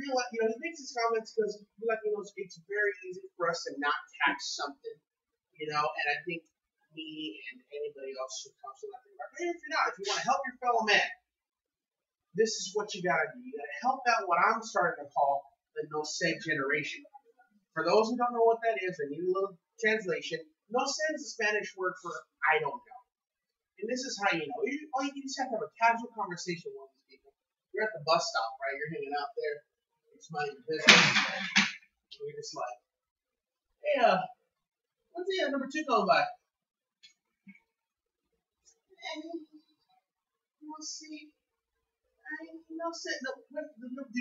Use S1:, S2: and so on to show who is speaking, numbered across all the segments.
S1: he makes his comments because it's very easy for us to not catch something, and I think me and anybody else should come to nothing about. Hey, if you want to help your fellow man, this is what you gotta do. You gotta help out what I'm starting to call the no sé generation. For those who don't know what that is, I need a little translation. No sé is the Spanish word for I don't know. And this is how you know. You just have to have a casual conversation with these people. You're at the bus stop, right? You're hanging out there. It's minding your business. And you're just like, hey, when's the number 2 going by? And we'll see.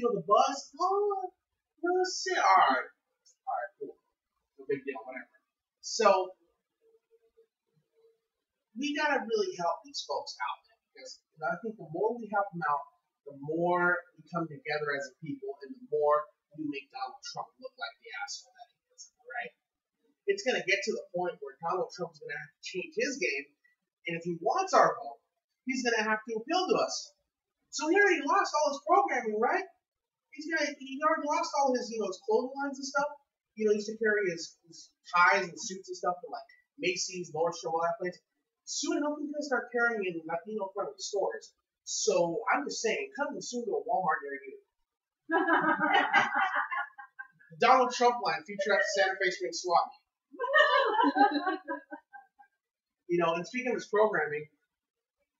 S1: The bus? Oh, no, sé. All right, cool. No big deal, whatever. So, we gotta really help these folks out, because I think the more we help them out, the more we come together as a people, and the more we make Donald Trump look like the asshole that he is, right? It's gonna get to the point where Donald Trump's gonna have to change his game, and if he wants our vote, he's gonna have to appeal to us. So he already lost all his programming, right? He already lost all his, his clothing lines and stuff. He used to carry his ties and suits and stuff to like Macy's, Nordstrom, all that place. Soon enough, he's gonna start carrying in Latino-friendly stores. So I'm just saying, coming soon to a Walmart near you. Donald Trump line feature at the Santa Fe Spring Swap Meet. And speaking of his programming,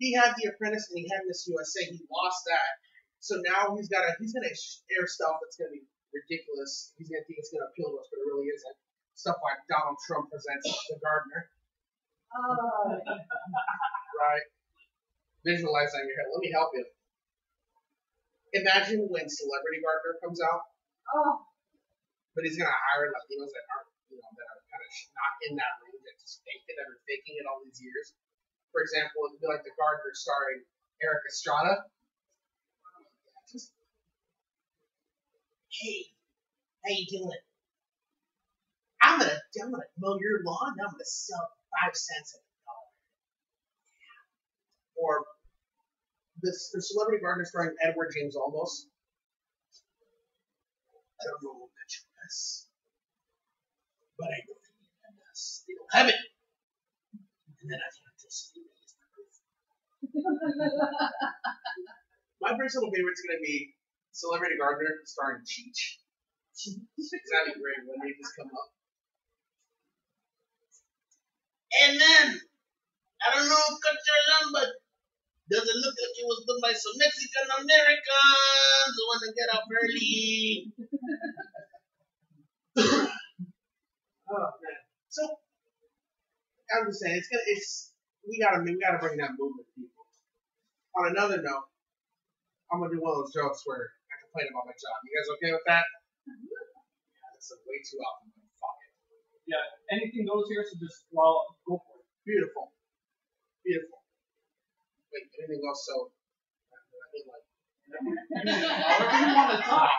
S1: he had The Apprentice and he had Miss USA. He lost that. So now he's gonna air stuff that's gonna be ridiculous. He's gonna think it's gonna appeal to us, but it really isn't. Stuff like Donald Trump presents The Gardener. Right. Visualize that in your head. Let me help you. Imagine when Celebrity Gardener comes out.
S2: Oh.
S1: But he's gonna hire Latinos that aren't, that are kind of not in that range, that just fake it, that are faking it all these years. For example, it'd be like The Gardener starring Eric Estrada. Hey, how you doing? I'm gonna mow your lawn. And I'm gonna sell 5 cents at $1. Or the Celebrity Gardener starring Edward James Olmos. I don't know what picture this, but I know they need this. They don't have it. And then I can't just see it. My personal favorite's gonna be Celebrity Gardener starring Cheech. That'd be great when they just come up. And then, I don't know, Coach, but does it look like it was done by some Mexican Americans who want to get up early? Oh man! So I'm just saying, we gotta bring that movement to people. On another note, I'm gonna do one of those jokes where I complain about my job. You guys okay with that? Yeah, that's way too often. Fuck it.
S3: Yeah, anything goes here, so just go for it.
S1: Beautiful. Wait, anything else? So,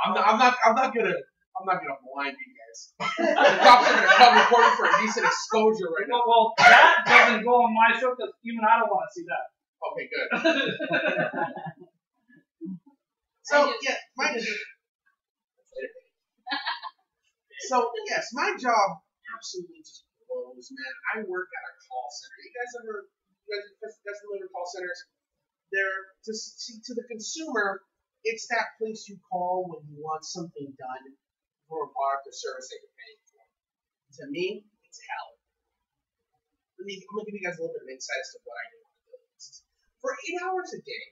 S1: I'm not gonna blind you guys. The cops are gonna come recording for a decent exposure right now.
S3: Well, that doesn't go on my show because even I don't want to see that.
S1: Okay, good. So yeah, my job absolutely just blows, man. I work at a call center. You guys familiar with call centers? They're to the consumer, it's that place you call when you want something done for a product or service that you're paying for. To me, it's hell. I'm gonna give you guys a little bit of insight as to what I do on a daily basis. For 8 hours a day,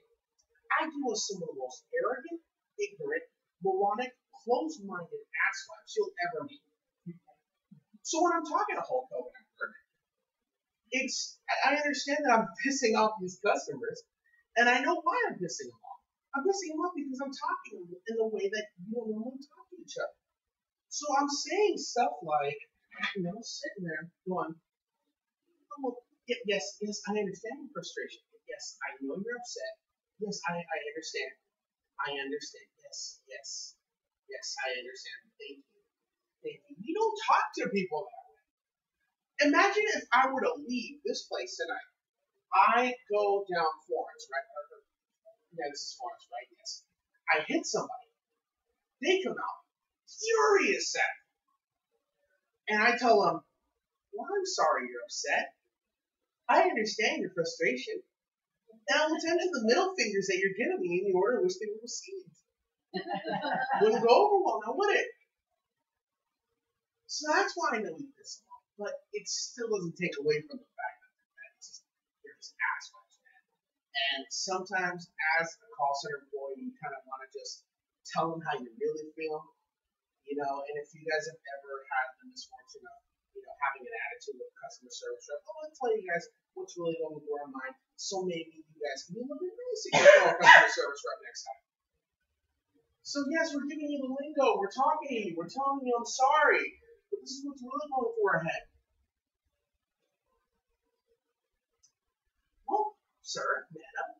S1: I deal with some of the most arrogant, ignorant, moronic, closed-minded asswipes you'll ever meet. So when I'm talking to Hulk Hogan at work, I understand that I'm pissing off these customers, and I know why I'm pissing them off. I'm pissing them off because I'm talking in the way that you don't normally talk to each other. So I'm saying stuff like, sitting there going, oh, yes, I understand your frustration. Yes, I know you're upset. Yes, I understand. I understand. Yes, I understand. Thank you. You don't talk to people that way. Imagine if I were to leave this place tonight. I go down Florence, right? Yeah, this is Florence, right? Yes. I hit somebody. They come out furious at me. And I tell them, well, I'm sorry you're upset. I understand your frustration. Now attend to the middle fingers that you're giving me in the order in which they were received. Wouldn't go over well, now would it? So that's why I know you piss them off. But it still doesn't take away from the fact that they're just assholes, man. And sometimes as a call center employee, you kind of want to just tell them how you really feel. You know, and if you guys have ever had the misfortune of, you know, having an attitude with a customer service rep, I want to tell you guys what's really going to blow our mind. So maybe you guys can be a little bit nicer to a customer service rep next time. So yes, we're giving you the lingo. We're talking to you. We're telling you I'm sorry. But this is what's really going through our head. Well, sir, madam,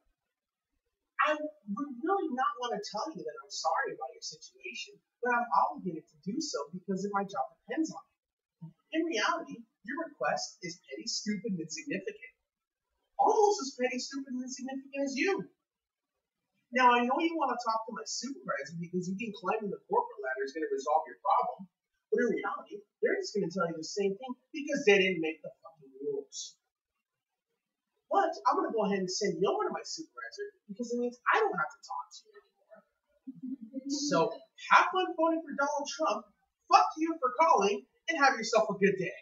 S1: I would really not want to tell you that I'm sorry about your situation, but I'm obligated to do so because my job depends on it. In reality, your request is petty, stupid, and insignificant. Almost as petty, stupid, and insignificant as you. Now, I know you want to talk to my supervisor because you think climbing the corporate ladder is going to resolve your problem, but in reality, they're just going to tell you the same thing because they didn't make the fucking rules. But I'm going to go ahead and send you over to my supervisor because it means I don't have to talk to you anymore. So, have fun voting for Donald Trump, fuck you for calling, and have yourself a good day.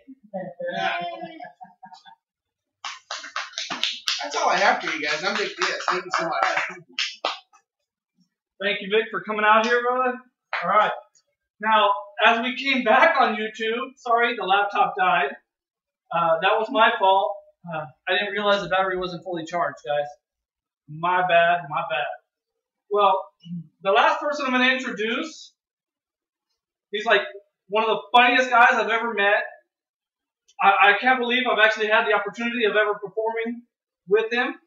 S1: That's all I have for you guys. I'm Vic Diaz. Thank you so much.
S3: Thank you, Vic, for coming out here, brother. All right. Now, as we came back on YouTube, sorry, the laptop died. That was my fault. I didn't realize the battery wasn't fully charged, guys. My bad, my bad. Well, the last person I'm going to introduce, he's like one of the funniest guys I've ever met. I can't believe I've actually had the opportunity of ever performing with him.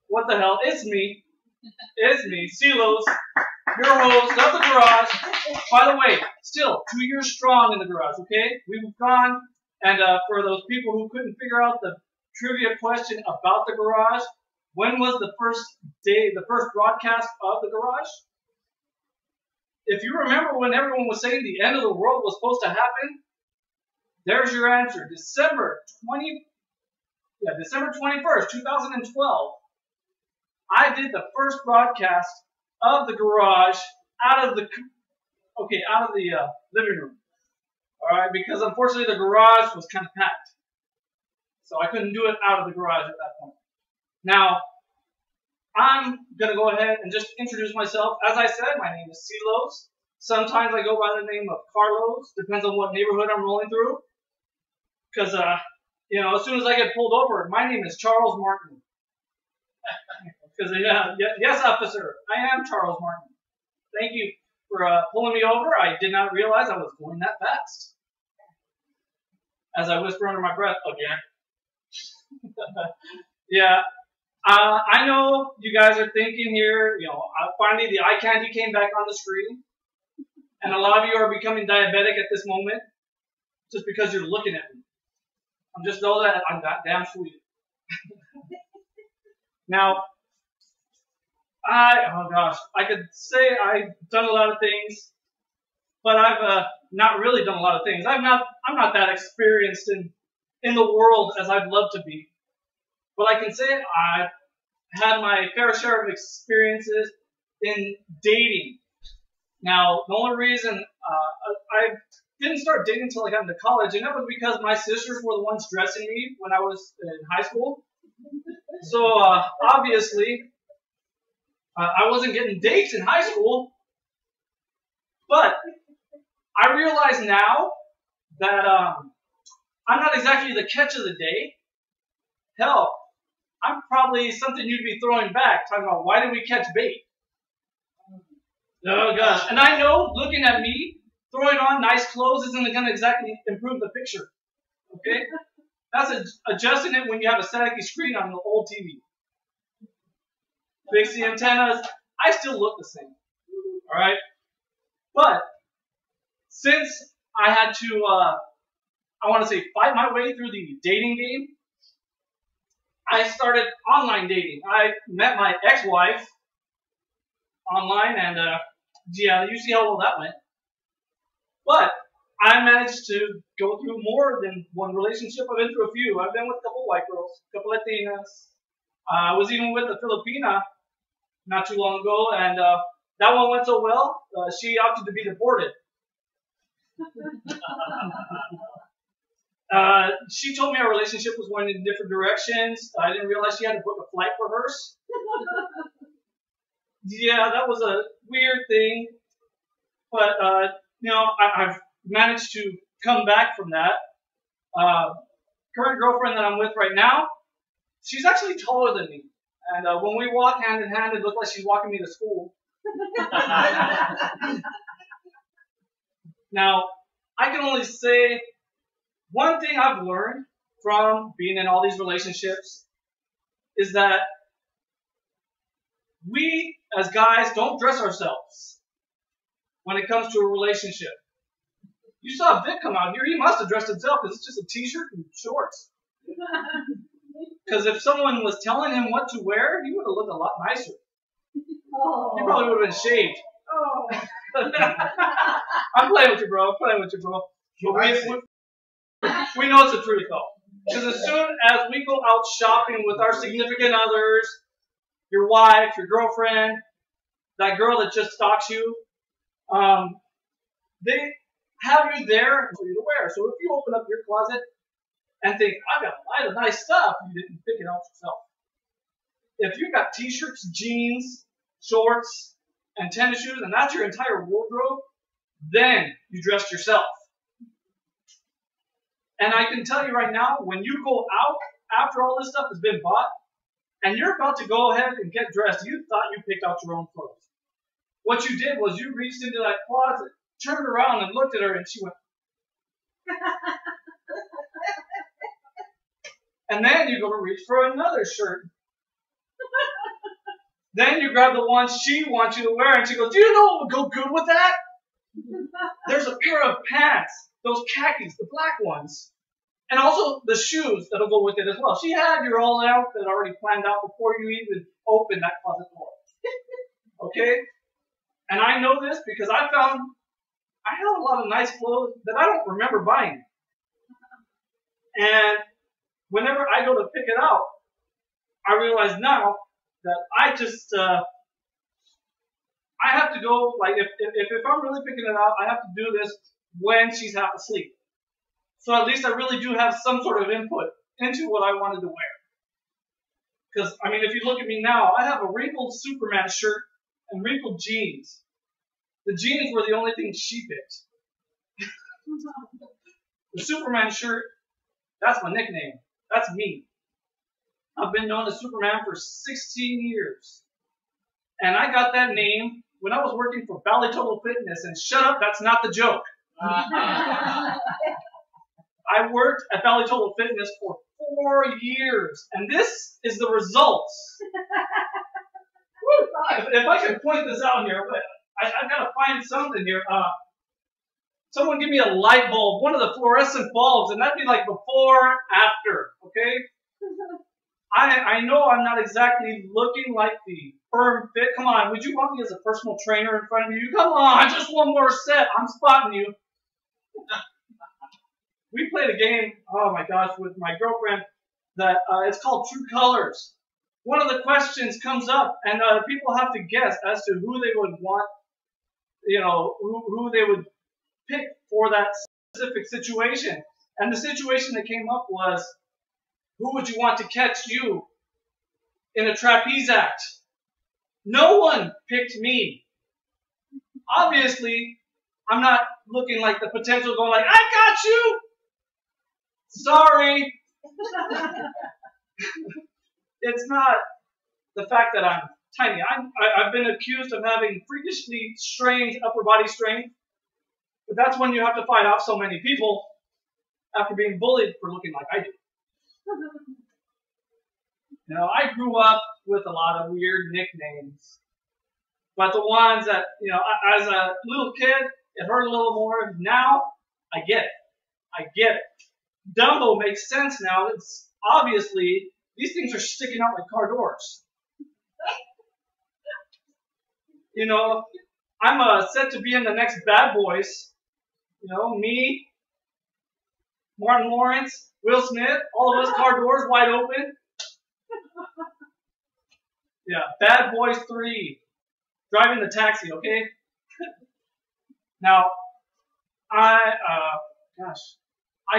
S3: What the hell? It's me. It's me, Silos, your host of the garage. By the way, still 2 years strong in the garage, okay? We've gone, and for those people who couldn't figure out the trivia question about the garage, when was the first day, the first broadcast of the garage? If you remember when everyone was saying the end of the world was supposed to happen, there's your answer. December 21st, 2012. I did the first broadcast of the garage out of the living room. All right, because unfortunately the garage was kind of packed, so I couldn't do it out of the garage at that point. Now, I'm gonna go ahead and just introduce myself. As I said, my name is Silos. Sometimes I go by the name of Carlos. Depends on what neighborhood I'm rolling through. Because you know, as soon as I get pulled over, my name is Charles Martin. Because yes, officer, I am Charles Martin. Thank you for pulling me over. I did not realize I was going that fast. As I whisper under my breath, again. Yeah, I know you guys are thinking here, you know, finally the eye candy came back on the screen. And a lot of you are becoming diabetic at this moment just because you're looking at me. I'm just know that I'm that damn sweet. Now, I could say I've done a lot of things, but I've not really done a lot of things. I'm not that experienced in the world as I'd love to be. But I can say I've had my fair share of experiences in dating. Now, the only reason I didn't start dating until I got into college, and that was because my sisters were the ones dressing me when I was in high school. So, obviously, I wasn't getting dates in high school, but I realize now that I'm not exactly the catch of the day. Hell, I'm probably something you'd be throwing back, talking about why did we catch bait? Oh gosh, and I know, looking at me, throwing on nice clothes isn't going to exactly improve the picture, okay? That's adjusting it when you have a staticky screen on the old TV. Fix the antennas. I still look the same. All right? But since I had to, I want to say, fight my way through the dating game, I started online dating. I met my ex-wife online, and Yeah, you see how well that went. But I managed to go through more than one relationship. I've been through a few. I've been with a couple white girls, a couple Latinas. I was even with a Filipina not too long ago, and that one went so well, she opted to be deported. She told me our relationship was going in different directions. I didn't realize she had to book a flight for hers. Yeah, that was a weird thing. But, I've managed to come back from that. Current girlfriend that I'm with right now, she's actually taller than me. And when we walk hand in hand, it looks like she's walking me to school. Now, I can only say one thing I've learned from being in all these relationships is that we, as guys, don't dress ourselves when it comes to a relationship. You saw Vic come out here, he must have dressed himself because it's just a t-shirt and shorts. Because if someone was telling him what to wear, he would have looked a lot nicer. Oh. He probably would have been shaved. Oh. I'm playing with you, bro. We know it's the truth, though. Because as soon as we go out shopping with our significant others, your wife, your girlfriend, that girl that just stalks you, they have you there for you to wear. So if you open up your closet and think, I've got a lot of nice stuff, you didn't pick it out yourself. If you've got t-shirts, jeans, shorts, and tennis shoes, and that's your entire wardrobe, then you dressed yourself. And I can tell you right now, when you go out after all this stuff has been bought, and you're about to go ahead and get dressed, you thought you picked out your own clothes. What you did was you reached into that closet, turned around and looked at her, and she went. And then you go to reach for another shirt. Then you grab the one she wants you to wear, and she goes, do you know what would go good with that? There's a pair of pants, those khakis, the black ones. And also the shoes that'll go with it as well. She had your whole outfit already planned out before you even opened that closet door. Okay? And I know this because I had a lot of nice clothes that I don't remember buying. And whenever I go to pick it out, I realize now that I have to go, like, if I'm really picking it out, I have to do this when she's half asleep. So at least I really do have some sort of input into what I wanted to wear. Because, I mean, if you look at me now, I have a wrinkled Superman shirt and wrinkled jeans. The jeans were the only thing she picked. The Superman shirt, that's my nickname. That's me. I've been known as Superman for 16 years. And I got that name when I was working for Bally Total Fitness. And shut up, that's not the joke. I worked at Bally Total Fitness for 4 years. And this is the results. If I can point this out here, I've got to find something here. Someone give me a light bulb, one of the fluorescent bulbs, and that'd be like before, after, okay? I know I'm not exactly looking like the firm fit. Come on, would you want me as a personal trainer in front of you? Come on, just one more set. I'm spotting you. We played a game, oh my gosh, with my girlfriend that it's called True Colors. One of the questions comes up, and people have to guess as to who they would want, who they would pick for that specific situation. And the situation that came up was, who would you want to catch you in a trapeze act? No one picked me. Obviously, I'm not looking like the potential going like, I got you! Sorry. It's not the fact that I'm tiny. I've been accused of having freakishly strange upper body strength. But that's when you have to fight off so many people after being bullied for looking like I do. I grew up with a lot of weird nicknames. But the ones that, as a little kid, it hurt a little more. Now, I get it. Dumbo makes sense now. It's obviously, these things are sticking out like car doors. I'm set to be in the next Bad Boys. You know, me, Martin Lawrence, Will Smith, all of us, car doors wide open. Yeah, Bad Boys 3. Driving the taxi, okay? Now, I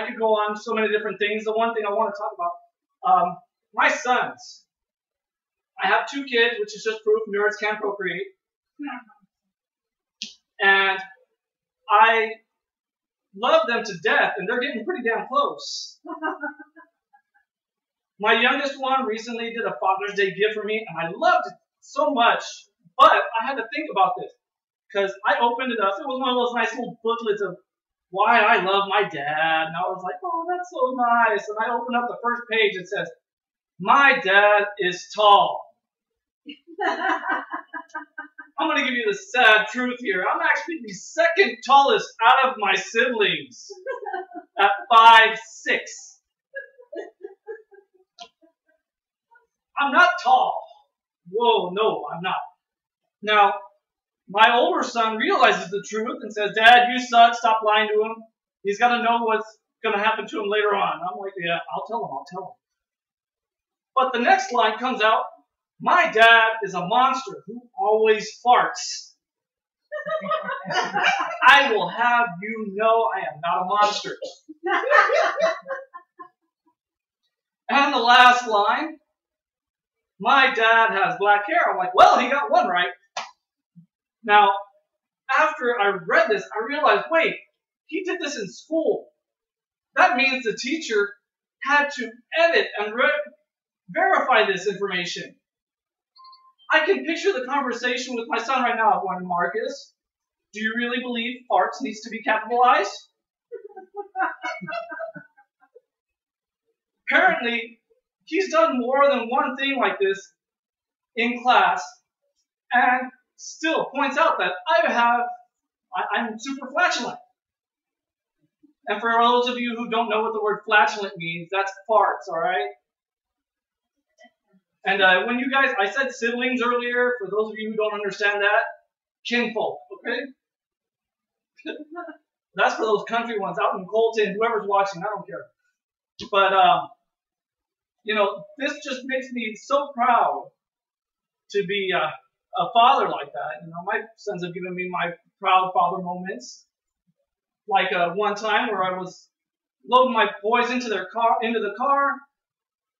S3: could go on so many different things. The one thing I want to talk about, my sons. I have 2 kids, which is just proof nerds can procreate. And I love them to death, and they're getting pretty damn close. My youngest one recently did a Father's Day gift for me, and I loved it so much. But I had to think about this, because I opened it up. It was one of those nice little booklets of why I love my dad. And I was like, oh, that's so nice. And I opened up the first page. It says, my dad is tall. I'm going to give you the sad truth here. I'm actually the second tallest out of my siblings at 5'6". I'm not tall. Whoa, no, I'm not. Now, my older son realizes the truth and says, Dad, you suck. Stop lying to him. He's got to know what's going to happen to him later on. I'm like, yeah, I'll tell him. But the next line comes out, my dad is a monster who always farts. I will have you know I am not a monster. And the last line, my dad has black hair. I'm like, well, he got one right. Now, after I read this, I realized, wait, he did this in school. That means the teacher had to edit and verify this information. I can picture the conversation with my son right now. I'm going, Marcus, do you really believe farts needs to be capitalized? Apparently, he's done more than one thing like this in class, and still points out that I'm super flatulent. And for those of you who don't know what the word flatulent means, that's farts, all right? And when you guys, I said siblings earlier, for those of you who don't understand that, kinfolk, okay? That's for those country ones out in Colton, whoever's watching, I don't care. But, you know, this just makes me so proud to be a father like that. You know, my sons have given me my proud father moments. Like one time where I was loading my boys into the car.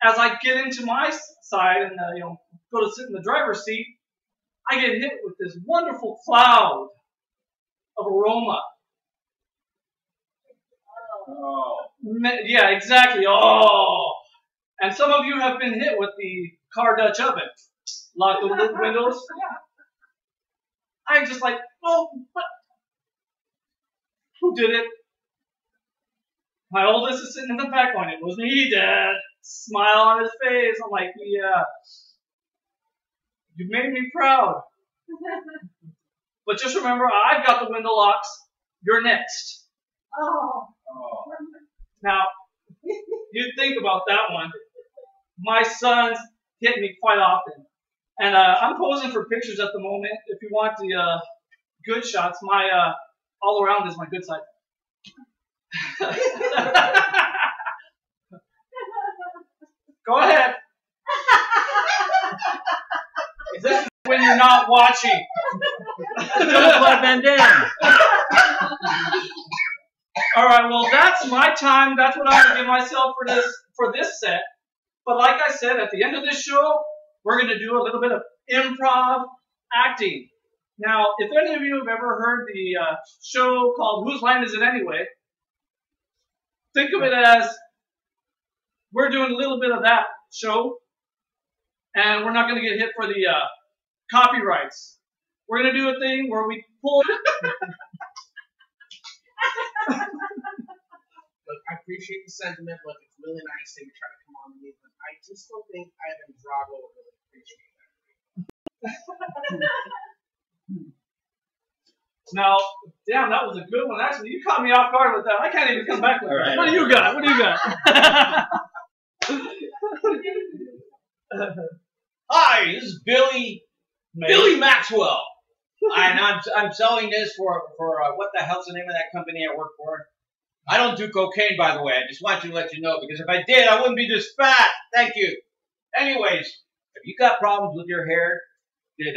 S3: As I get into my side and you know, go to sit in the driver's seat, I get hit with this wonderful cloud of aroma. Oh. Yeah, exactly. Oh. And some of you have been hit with the car Dutch oven. Lock the windows. Yeah. I'm just like, oh, but who did it? My oldest is sitting in the back going, it was me, Dad. Smile on his face. I'm like, yeah. You made me proud. But just remember, I've got the window locks. You're next. Oh. Now, you think about that one. My sons hit me quite often. And I'm posing for pictures at the moment. If you want the good shots, my all around is my good side. Go ahead. This is when you're not watching.
S2: Jean-Claude Van Damme.
S3: All right, well, that's my time. That's what I'm going to give myself for this set. But like I said, at the end of this show, we're going to do a little bit of improv acting. Now, if any of you have ever heard the show called Whose Line Is It Anyway? Think of it as we're doing a little bit of that show, and we're not going to get hit for the copyrights. We're going to do a thing where we pull.
S1: Look, I appreciate the sentiment. Look, it's really nice that you're trying to come on with me, but I just don't think Ivan Drago would really appreciate that.
S3: Now, damn, that was a good one. Actually, you caught me off guard with that. I can't even come back with that. What do you got? What do you got?
S2: Hi, this is Billy Maxwell. And I'm selling this for what the hell's the name of that company I work for? I don't do cocaine, by the way. I just want you to let you know, because if I did, I wouldn't be this fat. Thank you. Anyways, if you got problems with your hair, did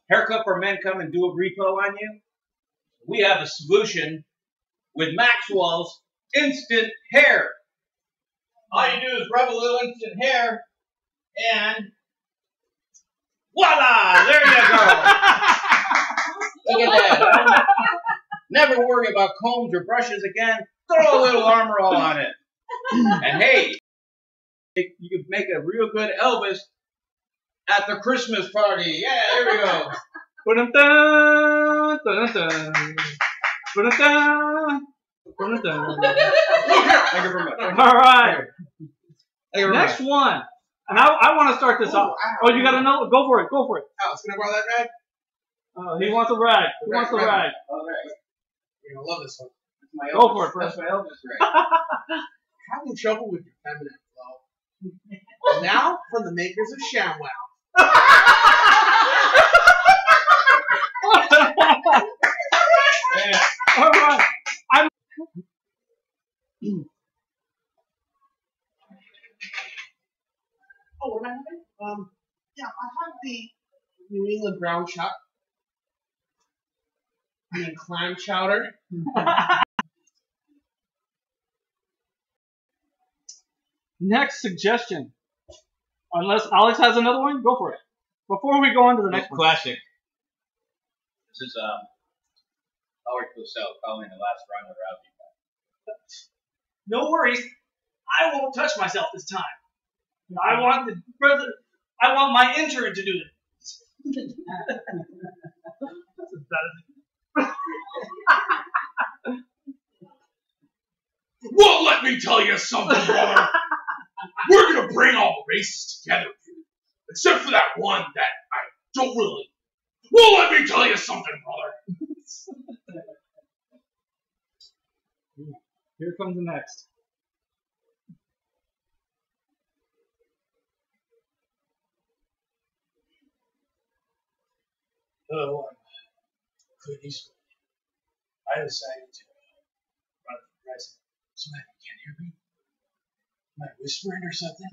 S2: Haircut for Men come and do a repo on you? We have a solution with Maxwell's Instant Hair. All you do is rub a little instant hair, and voila! There you go. Look at that. Never worry about combs or brushes again. Throw a little Armor All on it. And hey, you could make a real good Elvis at the Christmas party. Yeah, here we go.
S3: Ba-dum-dum, ba-dum-dum, ba-dum-dum, ba-dum-dum.
S2: Thank you very much.
S3: All right.
S2: Thank you very
S3: Next
S2: much.
S3: one. And I want to start this off. Oh, you got to know? Go for it. Go for it.
S1: Alex, can I borrow that rag?
S3: He wants a rag. He wants a rag.
S2: All right.
S1: You're gonna love this one.
S2: That's my
S3: Go
S2: Elvis.
S3: for it, Fred.
S2: That's my Elvis right.
S1: Having trouble with your feminine flow. Now, from the makers of ShamWow.
S2: Yeah.
S3: All right.
S1: Oh, what am I having? Yeah, I have the New England brown chuck. I mean, clam chowder.
S3: Next suggestion. Unless Alex has another one, go for it. Before we go on to the next one.
S2: Classic. This is Howard Cosell calling the last round of Rousey.
S3: No worries. I won't touch myself this time. I want the president. I want my intern to do it.
S4: Well, let me tell you something, brother. We're gonna bring all the races together, except for that one that I don't really. Well, let me tell you something, brother.
S3: Here comes the next.
S4: Hello, I'm Clint Eastwood. I decided to run for president. So man, you can't hear me? Am I whispering or something?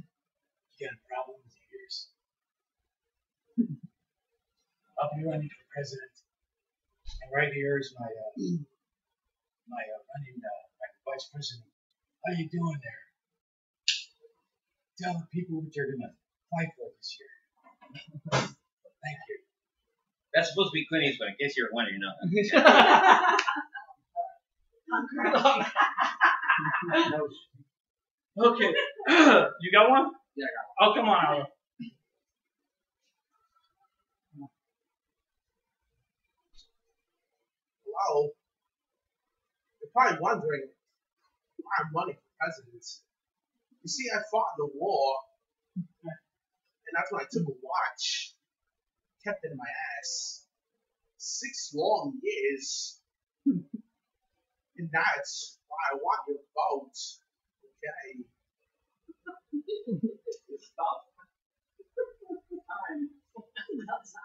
S4: You got a problem with your ears? I'll be running for president. And right here is my running vice president. How you doing there? Tell the people what you're gonna fight for this year. Thank you.
S2: That's supposed to be Clint Eastwood. In case you're wondering, no.
S3: Okay. You got one?
S1: Yeah, I got
S3: one. Oh, come on, Alex.
S1: Hello. You're probably wondering why I'm running for president. You see, I fought in the war, and that's when I took a watch, kept it in my ass. 6 long years. And that's why I want your vote. Okay.
S3: Stop.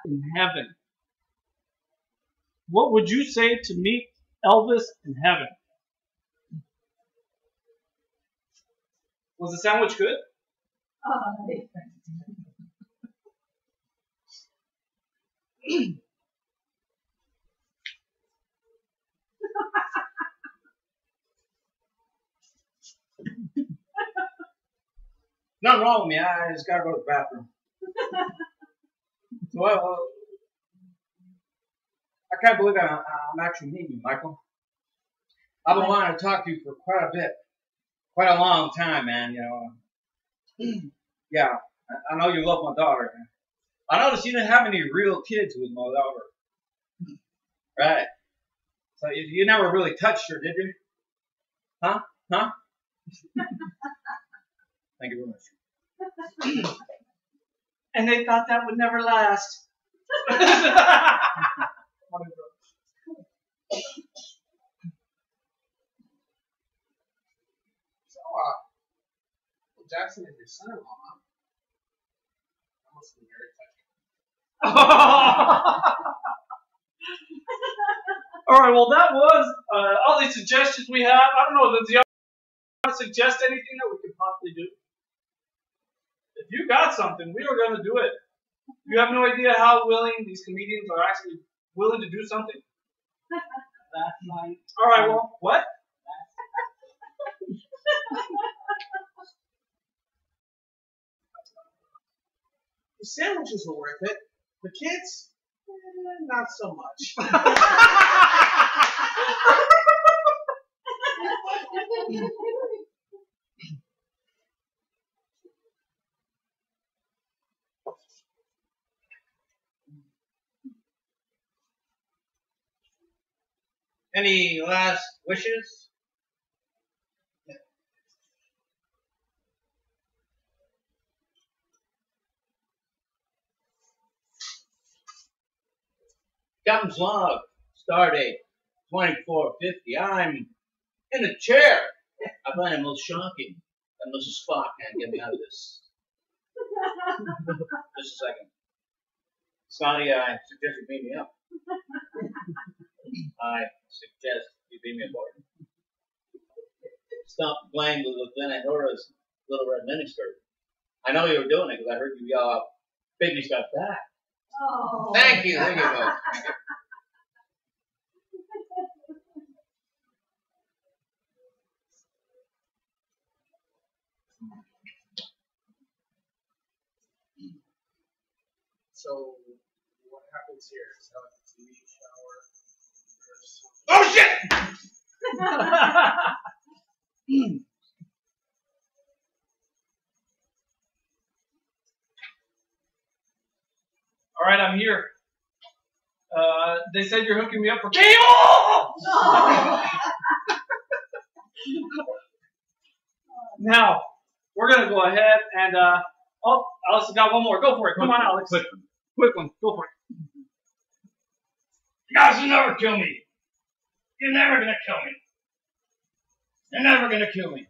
S3: In heaven. What would you say to meet Elvis in heaven? Was the sandwich good?
S2: Nothing wrong with me. I just gotta go to the bathroom. Well, I can't believe I'm actually meeting you, Michael. I've been wanting to talk to you for quite a long time, man. You know. Yeah, I know you love my daughter. I noticed you didn't have any real kids with my daughter. Right. So you never really touched her, did you? Huh? Thank you very much.
S3: And they thought that would never last.
S1: So, Jackson is your son-in-law, huh? That must be very touching.
S3: All right, well, that was all these suggestions we have. I don't know, does y'all want to suggest anything that we could possibly do? If you got something, we are going to do it. You have no idea how willing these comedians are actually willing to do something.
S5: Last night.
S3: All right, well, what?
S1: The sandwiches were worth it. The kids, not so much.
S2: Any last wishes? Captain's log, stardate 2450. I'm in a chair. I find it most shocking that Mrs. Spock can't get me out of this. Just a second. Scotty, I suggest you beam me up. I suggest you beam me aboard. Stop playing with Lieutenant Horace's little red miniskirt. I know you were doing it because I heard you yell out, "Baby, stop that."
S5: Oh.
S2: Thank you. There you go.
S1: So, what happens here? Is that like a TV shower? Oh shit!
S3: All right, I'm here. They said you're hooking me up for KO!
S5: Oh.
S3: Now, we're going to go ahead and, oh, Alex has got one more. Go for it. Come on, Alex. Quick one. Go for it.
S2: You guys will never kill me. You're never gonna kill me. You're never gonna kill me.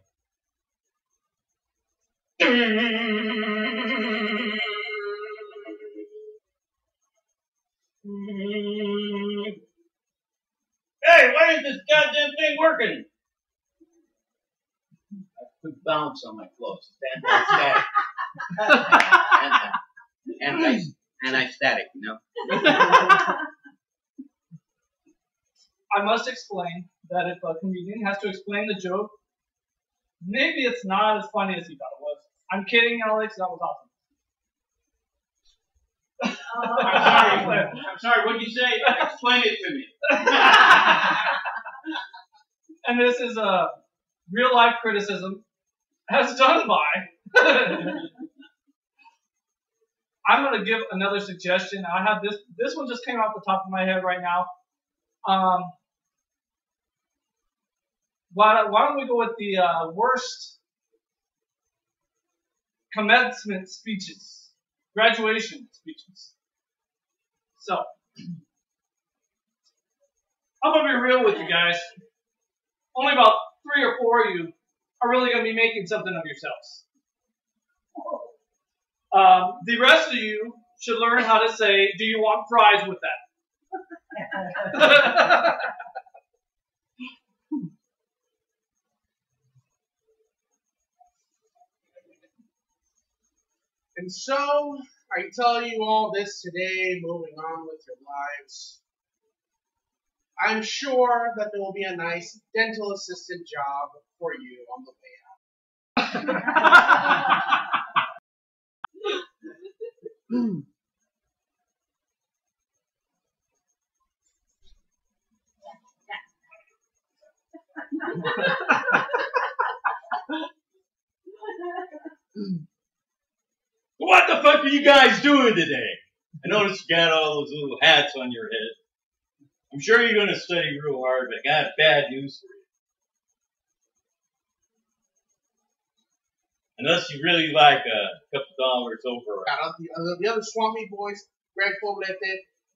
S2: Hey, why is this goddamn thing working? I put bounce on my clothes. Anti-static. Anti-static, you know?
S3: I must explain that if a comedian has to explain the joke, maybe it's not as funny as he thought it was. I'm kidding, Alex. That was awesome.
S2: I'm sorry, what did you say? Explain it to me.
S3: And this is a real life criticism as done by. I'm going to give another suggestion. I have this one just came off the top of my head right now. Why don't we go with the worst commencement speeches, graduation speeches. So, I'm going to be real with you guys. Only about 3 or 4 of you are really going to be making something of yourselves. The rest of you should learn how to say, "Do you want fries with that?"
S1: And so, I tell you all this today, moving on with your lives. I'm sure that there will be a nice dental assistant job for you on the way out.
S2: What the fuck are you guys doing today? I noticed you got all those little hats on your head. I'm sure you're going to study real hard, but I got bad news for you. Unless you really like a couple dollars over.
S1: Got the other Swamp Meat boys, Greg Poblete,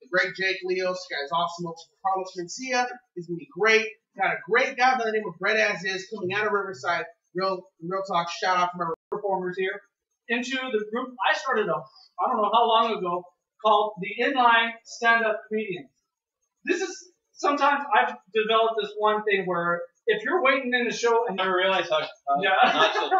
S1: the great Jake Leos, guys awesome. Carlos Mencia is going to be great. Got a great guy by the name of Brett As Is coming out of Riverside. Real talk, shout out to my performers here.
S3: Into the group I started I don't know how long ago, called the Inline Stand-Up Comedians. This is sometimes I've developed this one thing where if you're waiting in the show and
S2: I never realized how
S3: Yeah.
S2: not so